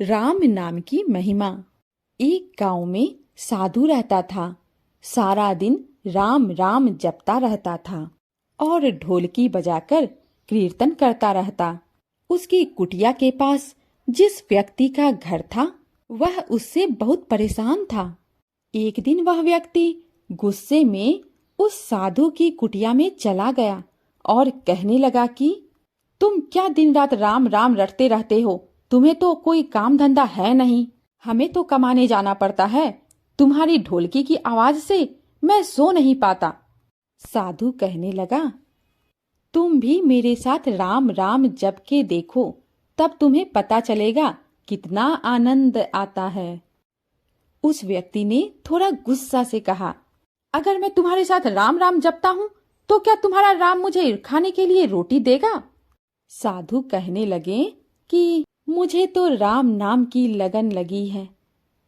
राम नाम की महिमा। एक गांव में साधु रहता था। सारा दिन राम राम जपता रहता था और ढोलकी बजाकर कीर्तन करता रहता। उसकी कुटिया के पास जिस व्यक्ति का घर था वह उससे बहुत परेशान था। एक दिन वह व्यक्ति गुस्से में उस साधु की कुटिया में चला गया और कहने लगा कि तुम क्या दिन रात राम राम रटते रहते हो? तुम्हें तो कोई काम धंधा है नहीं। हमें तो कमाने जाना पड़ता है। तुम्हारी ढोलकी की आवाज से मैं सो नहीं पाता। साधु कहने लगा, तुम भी मेरे साथ राम राम जप के देखो, तब तुम्हें पता चलेगा कितना आनंद आता है। उस व्यक्ति ने थोड़ा गुस्सा से कहा, अगर मैं तुम्हारे साथ राम राम जपता हूँ तो क्या तुम्हारा राम मुझे खाने के लिए रोटी देगा? साधु कहने लगे कि मुझे तो राम नाम की लगन लगी है।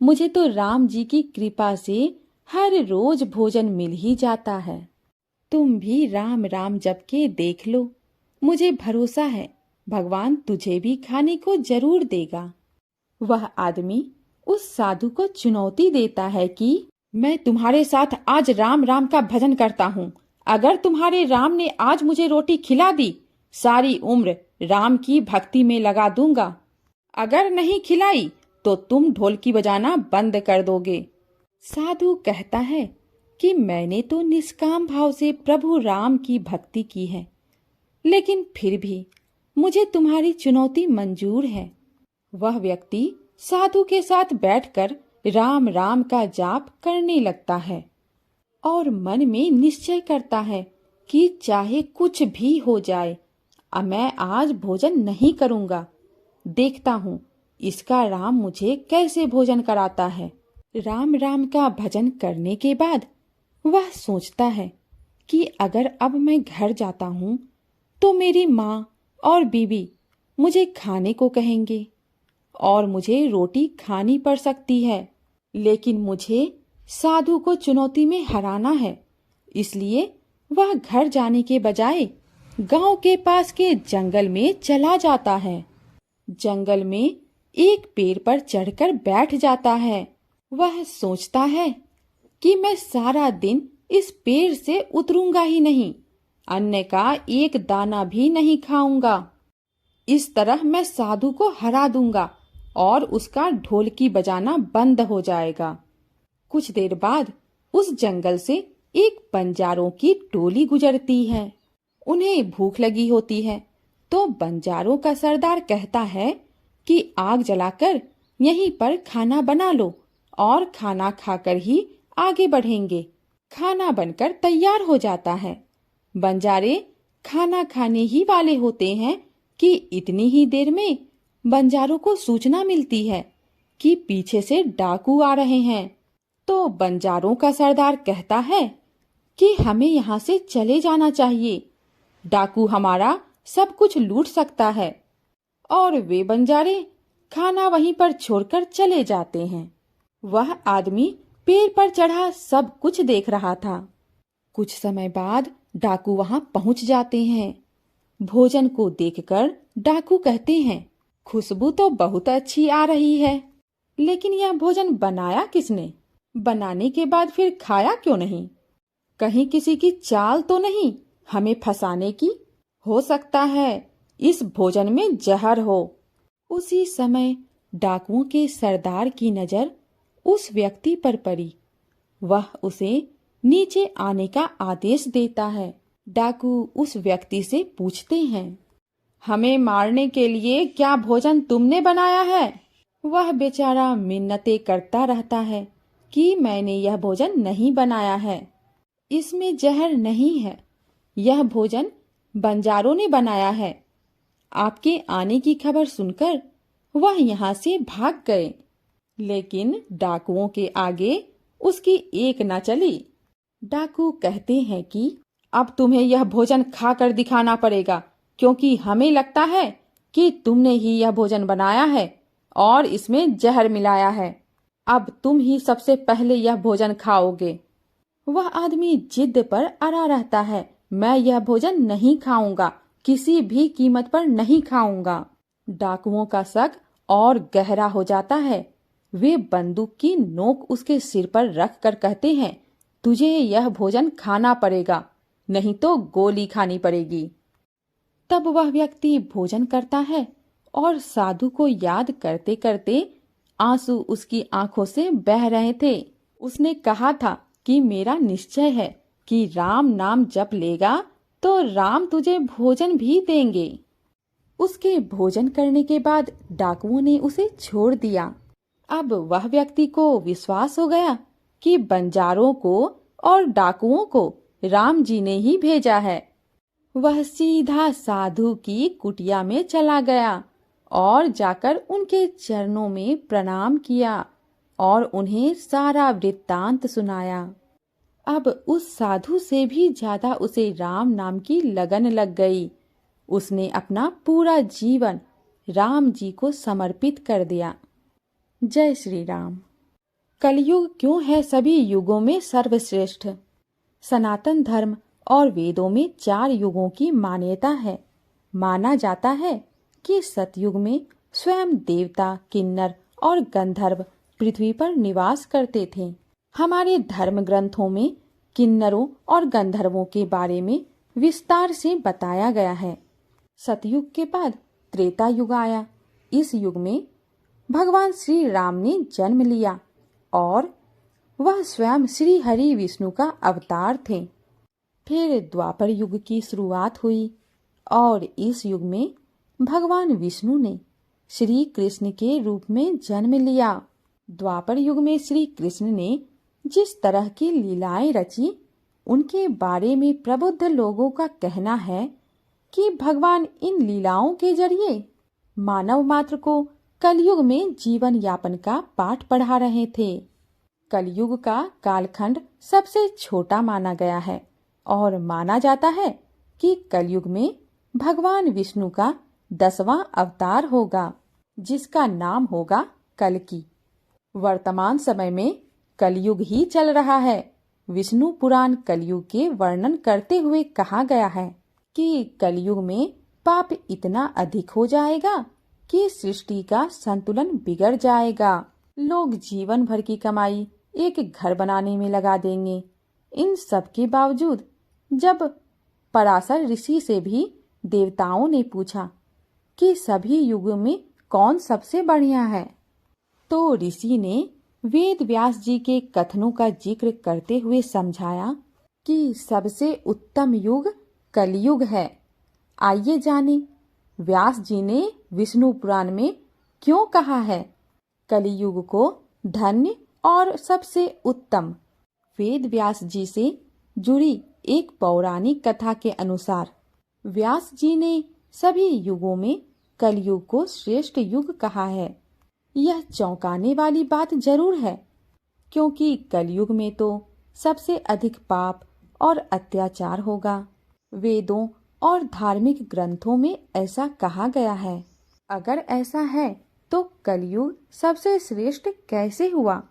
मुझे तो राम जी की कृपा से हर रोज भोजन मिल ही जाता है। तुम भी राम राम जप के देख लो। मुझे भरोसा है भगवान तुझे भी खाने को जरूर देगा। वह आदमी उस साधु को चुनौती देता है कि मैं तुम्हारे साथ आज राम राम का भजन करता हूँ। अगर तुम्हारे राम ने आज मुझे रोटी खिला दी, सारी उम्र राम की भक्ति में लगा दूंगा। अगर नहीं खिलाई तो तुम ढोलकी बजाना बंद कर दोगे। साधु कहता है कि मैंने तो निष्काम भाव से प्रभु राम की भक्ति की है, लेकिन फिर भी मुझे तुम्हारी चुनौती मंजूर है। वह व्यक्ति साधु के साथ बैठकर राम राम का जाप करने लगता है और मन में निश्चय करता है कि चाहे कुछ भी हो जाए, मैं आज भोजन नहीं करूंगा। देखता हूँ इसका राम मुझे कैसे भोजन कराता है। राम राम का भजन करने के बाद वह सोचता है कि अगर अब मैं घर जाता हूँ तो मेरी माँ और बीवी मुझे खाने को कहेंगे और मुझे रोटी खानी पड़ सकती है। लेकिन मुझे साधु को चुनौती में हराना है, इसलिए वह घर जाने के बजाय गांव के पास के जंगल में चला जाता है। जंगल में एक पेड़ पर चढ़कर बैठ जाता है। वह सोचता है कि मैं सारा दिन इस पेड़ से उतरूंगा ही नहीं, अन्न का एक दाना भी नहीं खाऊंगा। इस तरह मैं साधु को हरा दूंगा और उसका ढोलकी बजाना बंद हो जाएगा। कुछ देर बाद उस जंगल से एक बंजारों की टोली गुजरती है। उन्हें भूख लगी होती है तो बंजारों का सरदार कहता है कि आग जलाकर यहीं पर खाना बना लो और खाना खाकर ही आगे बढ़ेंगे। खाना बनकर तैयार हो जाता है। बंजारे खाना खाने ही वाले होते हैं कि इतनी ही देर में बंजारों को सूचना मिलती है कि पीछे से डाकू आ रहे हैं। तो बंजारों का सरदार कहता है कि हमें यहाँ से चले जाना चाहिए, डाकू हमारा सब कुछ लूट सकता है। और वे बंजारे खाना वहीं पर छोड़कर चले जाते हैं। वह आदमी पेड़ पर चढ़ा सब कुछ देख रहा था। कुछ समय बाद डाकू वहां पहुंच जाते हैं। भोजन को देखकर डाकू कहते हैं, खुशबू तो बहुत अच्छी आ रही है, लेकिन यह भोजन बनाया किसने? बनाने के बाद फिर खाया क्यों नहीं? कहीं किसी की चाल तो नहीं हमें फंसाने की? हो सकता है इस भोजन में जहर हो। उसी समय डाकुओं के सरदार की नजर उस व्यक्ति पर पड़ी। वह उसे नीचे आने का आदेश देता है। डाकू उस व्यक्ति से पूछते हैं, हमें मारने के लिए क्या भोजन तुमने बनाया है? वह बेचारा मिन्नतें करता रहता है कि मैंने यह भोजन नहीं बनाया है, इसमें जहर नहीं है, यह भोजन बंजारों ने बनाया है। आपके आने की खबर सुनकर वह यहाँ से भाग गए, लेकिन डाकुओं के आगे उसकी एक न चली। डाकू कहते हैं कि अब तुम्हें यह भोजन खाकर दिखाना पड़ेगा, क्योंकि हमें लगता है कि तुमने ही यह भोजन बनाया है और इसमें जहर मिलाया है। अब तुम ही सबसे पहले यह भोजन खाओगे। वह आदमी जिद पर अड़ा रहता है, मैं यह भोजन नहीं खाऊंगा, किसी भी कीमत पर नहीं खाऊंगा। डाकुओं का शक और गहरा हो जाता है। वे बंदूक की नोक उसके सिर पर रख कर कहते हैं, तुझे यह भोजन खाना पड़ेगा, नहीं तो गोली खानी पड़ेगी। तब वह व्यक्ति भोजन करता है और साधु को याद करते करते आंसू उसकी आंखों से बह रहे थे। उसने कहा था कि मेरा निश्चय है कि राम नाम जप लेगा तो राम तुझे भोजन भी देंगे। उसके भोजन करने के बाद डाकुओं ने उसे छोड़ दिया। अब वह व्यक्ति को विश्वास हो गया कि बंजारों को और डाकुओं को राम जी ने ही भेजा है। वह सीधा साधु की कुटिया में चला गया और जाकर उनके चरणों में प्रणाम किया और उन्हें सारा वृत्तांत सुनाया। अब उस साधु से भी ज्यादा उसे राम नाम की लगन लग गई। उसने अपना पूरा जीवन राम जी को समर्पित कर दिया। जय श्री राम। कलयुग क्यों है सभी युगों में सर्वश्रेष्ठ? सनातन धर्म और वेदों में 4 युगों की मान्यता है। माना जाता है कि सतयुग में स्वयं देवता, किन्नर और गंधर्व पृथ्वी पर निवास करते थे। हमारे धर्म ग्रंथों में किन्नरों और गंधर्वों के बारे में विस्तार से बताया गया है। सतयुग के बाद त्रेता युग आया। इस युग में भगवान श्री राम ने जन्म लिया और वह स्वयं श्री हरि विष्णु का अवतार थे। फिर द्वापर युग की शुरुआत हुई और इस युग में भगवान विष्णु ने श्री कृष्ण के रूप में जन्म लिया। द्वापर युग में श्री कृष्ण ने जिस तरह की लीलाएं रची, उनके बारे में प्रबुद्ध लोगों का कहना है कि भगवान इन लीलाओं के जरिए मानव मात्र को कलयुग में जीवन यापन का पाठ पढ़ा रहे थे। कलयुग का कालखंड सबसे छोटा माना गया है और माना जाता है कि कलयुग में भगवान विष्णु का 10वां अवतार होगा, जिसका नाम होगा कल्कि। वर्तमान समय में कलयुग ही चल रहा है। विष्णु पुराण कलयुग के वर्णन करते हुए कहा गया है कि कलयुग में पाप इतना अधिक हो जाएगा कि सृष्टि का संतुलन बिगड़ जाएगा। लोग जीवन भर की कमाई एक घर बनाने में लगा देंगे। इन सब के बावजूद जब पराशर ऋषि से भी देवताओं ने पूछा कि सभी युगों में कौन सबसे बढ़िया है, तो ऋषि ने वेद व्यास जी के कथनों का जिक्र करते हुए समझाया कि सबसे उत्तम युग कलयुग है। आइए जाने व्यास जी ने विष्णु पुराण में क्यों कहा है कलियुग को धन्य और सबसे उत्तम। वेद व्यास जी से जुड़ी एक पौराणिक कथा के अनुसार व्यास जी ने सभी युगों में कलयुग को श्रेष्ठ युग कहा है। यह चौंकाने वाली बात जरूर है, क्योंकि कलयुग में तो सबसे अधिक पाप और अत्याचार होगा। वेदों और धार्मिक ग्रंथों में ऐसा कहा गया है। अगर ऐसा है तो कलयुग सबसे श्रेष्ठ कैसे हुआ?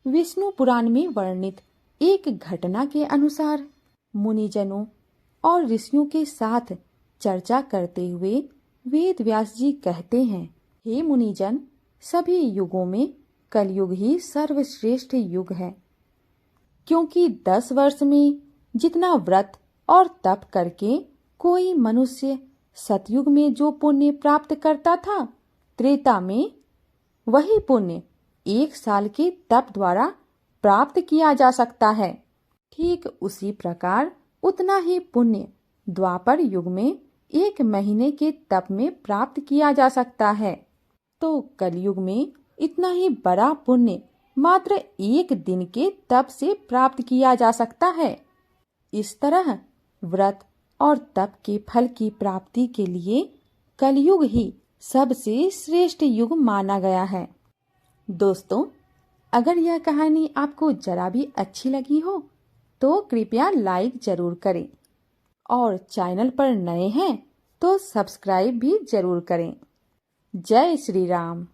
विष्णु पुराण में वर्णित एक घटना के अनुसार मुनिजनों और ऋषियों के साथ चर्चा करते हुए वेद व्यास जी कहते हैं, हे मुनिजन, सभी युगों में कलयुग ही सर्वश्रेष्ठ युग है, क्योंकि 10 वर्ष में जितना व्रत और तप करके कोई मनुष्य सतयुग में जो पुण्य प्राप्त करता था, त्रेता में वही पुण्य 1 साल के तप द्वारा प्राप्त किया जा सकता है। ठीक उसी प्रकार उतना ही पुण्य द्वापर युग में 1 महीने के तप में प्राप्त किया जा सकता है। तो कलयुग में इतना ही बड़ा पुण्य मात्र 1 दिन के तप से प्राप्त किया जा सकता है। इस तरह व्रत और तप के फल की प्राप्ति के लिए कलयुग ही सबसे श्रेष्ठ युग माना गया है। दोस्तों, अगर यह कहानी आपको जरा भी अच्छी लगी हो तो कृपया लाइक जरूर करें और चैनल पर नए हैं तो सब्सक्राइब भी जरूर करें। जय श्री राम।